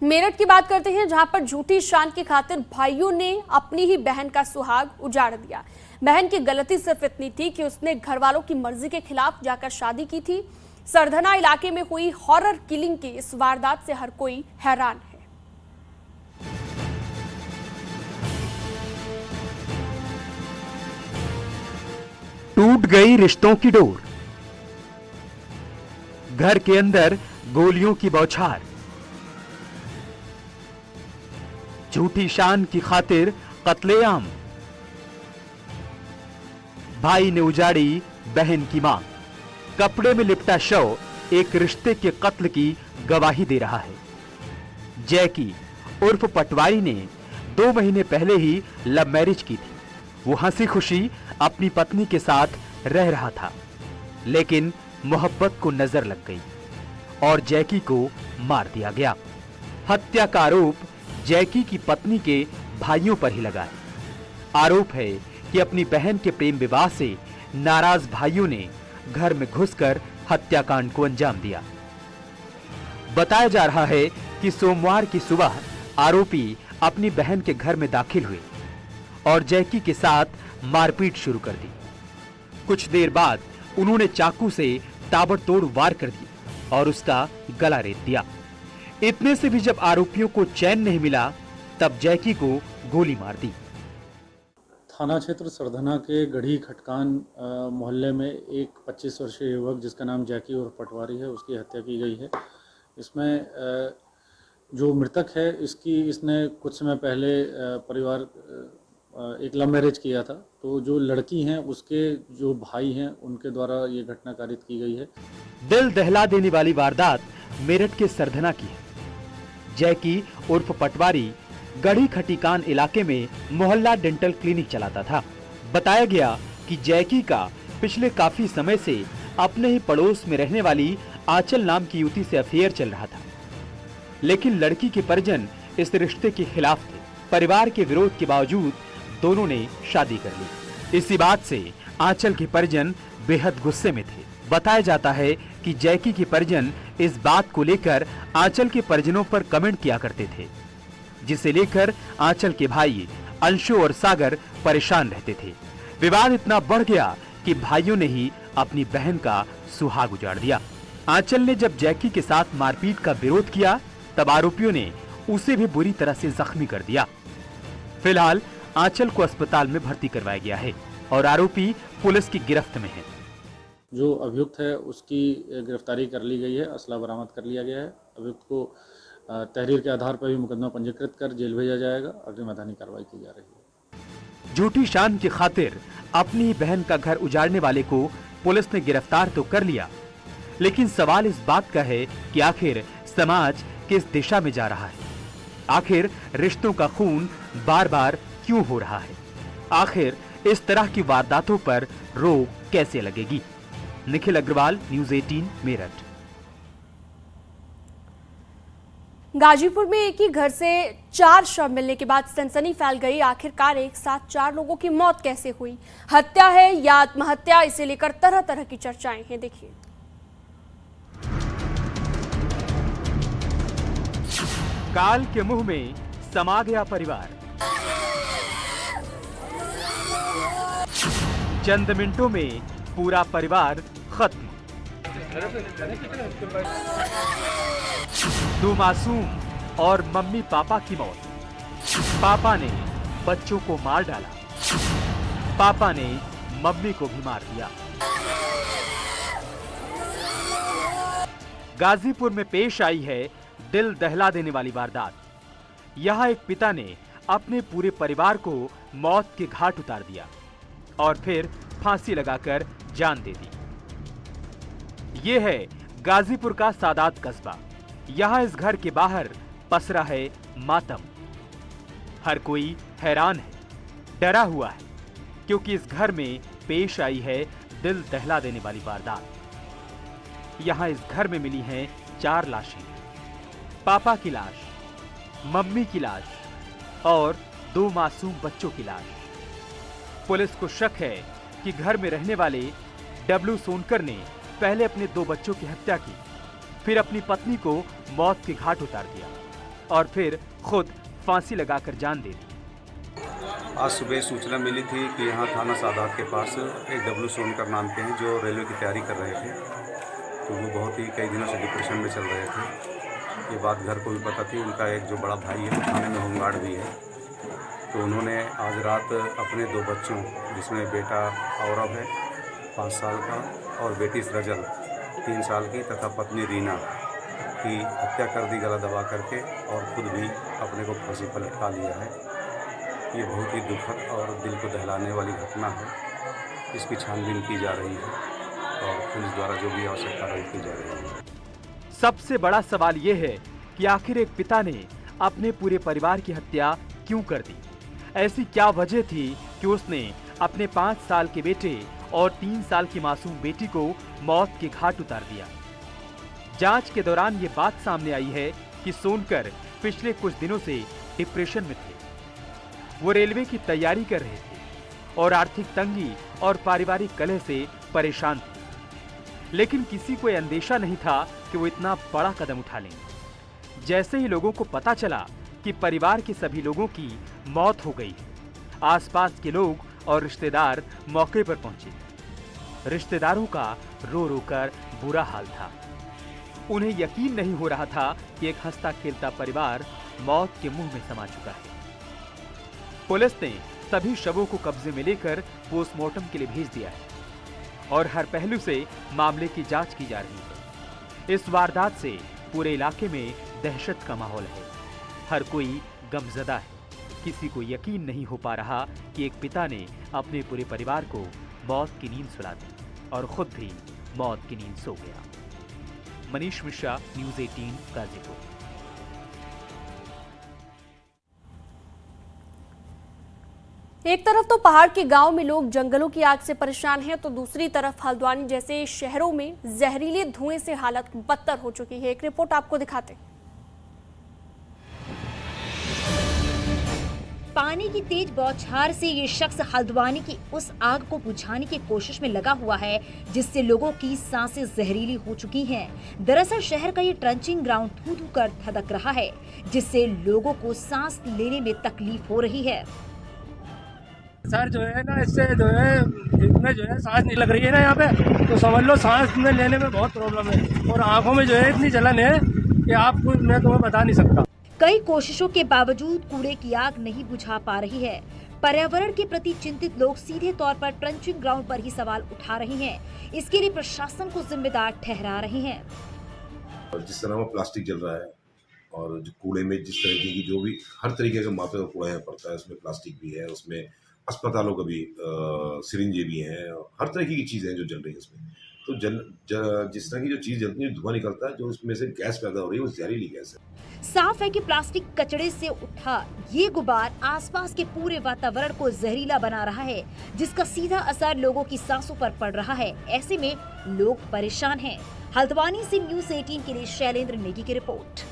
मेरठ की बात करते हैं, जहां पर झूठी शान की खातिर भाइयों ने अपनी ही बहन का सुहाग उजाड़ दिया। बहन की गलती सिर्फ इतनी थी कि उसने घर वालों की मर्जी के खिलाफ जाकर शादी की थी। सरधना इलाके में हुई हॉरर किलिंग की इस वारदात से हर कोई हैरान है। टूट गई रिश्तों की डोर, घर के अंदर गोलियों की बौछार, झूठी शान की खातिर कत्लेआम, भाई ने उजाड़ी बहन की मां, कपड़े में लिपटा शव एक रिश्ते के कत्ल की गवाही दे रहा है। जैकी उर्फ पटवारी ने 2 महीने पहले ही लव मैरिज की थी। वो हंसी खुशी अपनी पत्नी के साथ रह रहा था, लेकिन मोहब्बत को नजर लग गई और जैकी को मार दिया गया। हत्या का आरोप जैकी की पत्नी के भाइयों पर ही लगा है। आरोप है कि अपनी बहन के प्रेम विवाह से नाराज भाइयों ने घर में घुसकर हत्याकांड को अंजाम दिया। बताया जा रहा है कि सोमवार की सुबह आरोपी अपनी बहन के घर में दाखिल हुए और जैकी के साथ मारपीट शुरू कर दी। कुछ देर बाद उन्होंने चाकू से ताबड़तोड़ वार कर दी और उसका गला रेत दिया। इतने से भी जब आरोपियों को चैन नहीं मिला, तब जैकी को गोली मार दी। थाना क्षेत्र सरधना के गढ़ी खटकान मोहल्ले में एक 25 वर्षीय युवक जिसका नाम जैकी और पटवारी है, उसकी हत्या की गई है। इसमें जो मृतक है इसने कुछ समय पहले परिवार एक लव मैरिज किया था, तो जो लड़की हैं उसके जो भाई हैं उनके द्वारा ये घटना कारित की गई है। दिल दहला देने वाली वारदात मेरठ के सरधना की है। जैकी उर्फ पटवारी गढ़ी खटीकान इलाके में मोहल्ला डेंटल क्लिनिक चलाता था। बताया गया कि जैकी का पिछले काफी समय से अपने ही पड़ोस में रहने वाली आंचल नाम की युवती से अफेयर चल रहा था, लेकिन लड़की के परिजन इस रिश्ते के खिलाफ थे। परिवार के विरोध के बावजूद दोनों ने शादी कर ली। इसी बात से आंचल के परिजन बेहद गुस्से में थे। बताया जाता है कि जैकी के परिजन इस बात को लेकर आंचल के परिजनों पर कमेंट किया करते थे, जिसे लेकर आंचल के भाई अंशु और सागर परेशान रहते थे। विवाद इतना बढ़ गया कि भाइयों ने ही अपनी बहन का सुहाग उजाड़ दिया। आंचल ने जब जैकी के साथ मारपीट का विरोध किया, तब आरोपियों ने उसे भी बुरी तरह से जख्मी कर दिया। फिलहाल आंचल को अस्पताल में भर्ती करवाया गया है और आरोपी पुलिस की गिरफ्त में है। जो अभियुक्त है उसकी गिरफ्तारी कर ली गई है, असला बरामद कर लिया गया है। अभियुक्त को तहरीर के आधार पर भी मुकदमा पंजीकृत कर जेल भेजा जाएगा। अग्रिम मैदानी कार्रवाई की जा रही है। झूठी शान की खातिर अपनी बहन का घर उजाड़ने वाले को पुलिस ने गिरफ्तार तो कर लिया, लेकिन सवाल इस बात का है कि आखिर समाज किस दिशा में जा रहा है। आखिर रिश्तों का खून बार बार क्यों हो रहा है? आखिर इस तरह की वारदातों पर रोक कैसे लगेगी? निखिल अग्रवाल, न्यूज़ 18 मेरठ। गाजीपुर में एक ही घर से 4 शव मिलने के बाद सनसनी फैल गई। आखिरकार एक साथ 4 लोगों की मौत कैसे हुई? हत्या है या आत्महत्या, इसे लेकर तरह तरह की चर्चाएं हैं। देखिए, काल के मुंह में समा गया परिवार। चंद मिनटों में पूरा परिवार खत्म। 2 मासूम और मम्मी पापा की मौत। पापा ने बच्चों को मार डाला, पापा ने मम्मी को भी मार दिया। गाजीपुर में पेश आई है दिल दहला देने वाली वारदात। यहाँ एक पिता ने अपने पूरे परिवार को मौत के घाट उतार दिया और फिर फांसी लगाकर जान दे दी। ये है गाजीपुर का सादात कस्बा। यहाँ इस घर के बाहर पसरा है मातम। हर कोई हैरान है, डरा हुआ है, क्योंकि इस घर में पेश आई है दिल दहला देने वाली वारदात। यहाँ इस घर में मिली हैं 4 लाशें। पापा की लाश, मम्मी की लाश और 2 मासूम बच्चों की लाश। पुलिस को शक है कि घर में रहने वाले डब्लू सोनकर ने पहले अपने 2 बच्चों की हत्या की, फिर अपनी पत्नी को मौत के घाट उतार दिया। और फिर खुद फांसी लगाकर जान दे दी। आज सुबह सूचना मिली थी कि यहाँ थाना सादात के पास एक डब्लू सोनकर नाम के हैं जो रेलवे की तैयारी कर रहे थे। तो वो बहुत ही कई दिनों से डिप्रेशन में चल रहे थे। ये बात घर को भी पता थी। उनका एक जो बड़ा भाई है थाने में होमगार्ड भी है। तो उन्होंने आज रात अपने 2 बच्चों, जिसमें बेटा औरव है 5 साल का और बेटी सृजल 3 साल की, तथा पत्नी रीना की हत्या कर दी गला दबा करके, और खुद भी अपने को फांसी पर लटका लिया है। ये बहुत ही दुखद और दिल को दहलाने वाली घटना है। इसकी छानबीन की जा रही है और पुलिस द्वारा जो भी आवश्यक कार्रवाई की जा रही है। सबसे बड़ा सवाल ये है कि आखिर एक पिता ने अपने पूरे परिवार की हत्या क्यों कर दी? ऐसी क्या वजह थी कि उसने अपने 5 साल के बेटे और 3 साल की मासूम बेटी को मौत के घाट उतार दिया? जांच के दौरान ये बात सामने आई है कि सोनकर पिछले कुछ दिनों से डिप्रेशन में थे। वो रेलवे की तैयारी कर रहे थे और आर्थिक तंगी और पारिवारिक कलह से परेशान थे। लेकिन किसी को अंदेशा नहीं था कि वो इतना बड़ा कदम उठा लेंगे। जैसे ही लोगों को पता चला कि परिवार के सभी लोगों की मौत हो गई है, आसपास के लोग और रिश्तेदार मौके पर पहुंचे। रिश्तेदारों का रो रो कर बुरा हाल था। उन्हें यकीन नहीं हो रहा था कि एक हंसता खेलता परिवार मौत के मुंह में समा चुका है। पुलिस ने सभी शवों को कब्जे में लेकर पोस्टमार्टम के लिए भेज दिया है और हर पहलू से मामले की जांच की जा रही है। इस वारदात से पूरे इलाके में दहशत का माहौल है। हर कोई गमजदा है। किसी को यकीन नहीं हो पा रहा कि एक पिता ने अपने पूरे परिवार को मौत की नींद सुला दी और खुद भी मौत की नींद सो गया। मनीष मिश्रा, न्यूज़ 18 गाजीपुर। एक तरफ तो पहाड़ के गांव में लोग जंगलों की आग से परेशान हैं, तो दूसरी तरफ हल्द्वानी जैसे शहरों में जहरीले धुएं से हालत बदतर हो चुकी है। एक रिपोर्ट आपको दिखाते हैं। पानी की तेज बौछार से ये शख्स हल्द्वानी की उस आग को बुझाने की कोशिश में लगा हुआ है जिससे लोगों की सांसें जहरीली हो चुकी हैं। दरअसल शहर का ये ट्रंचिंग ग्राउंड धू-धू कर धधक रहा है, जिससे लोगों को सांस लेने में तकलीफ हो रही है। सर जो है ना, इससे जो है इसमें जो है सांस नहीं लग रही है ना यहाँ पे, तो समझ लो सांस में लेने में बहुत प्रॉब्लम है और आंखों में जो है इतनी जलन है कि आपको मैं तुम्हें बता नहीं सकता। कई कोशिशों के बावजूद कूड़े की आग नहीं बुझा पा रही है। पर्यावरण के प्रति चिंतित लोग सीधे तौर पर ट्रंचिंग ग्राउंड पर ही सवाल उठा रहे हैं। इसके लिए प्रशासन को जिम्मेदार ठहरा रहे हैं। जिस तरह में प्लास्टिक जल रहा है और जो कूड़े में जिस तरीके की जो भी हर तरीके का मात्रा का कूड़ा यहाँ पड़ता है, उसमें प्लास्टिक भी है, उसमें अस्पतालों का भी सिरिंजे भी हैं, हर तरह की चीज़ें हैं जो जल रही है उसमें। तो जिस तरह की जो चीज़ जलती है, धुआं निकलता है, जो उसमें से गैस पैदा हो रही है वो जहरीली गैस है। साफ है कि प्लास्टिक कचड़े से उठा ये गुबार आसपास के पूरे वातावरण को जहरीला बना रहा है, जिसका सीधा असर लोगों की सांसों पर पड़ रहा है। ऐसे में लोग परेशान हैं। हल्द्वानी से न्यूज़ 18 के लिए शैलेंद्र नेगी की रिपोर्ट।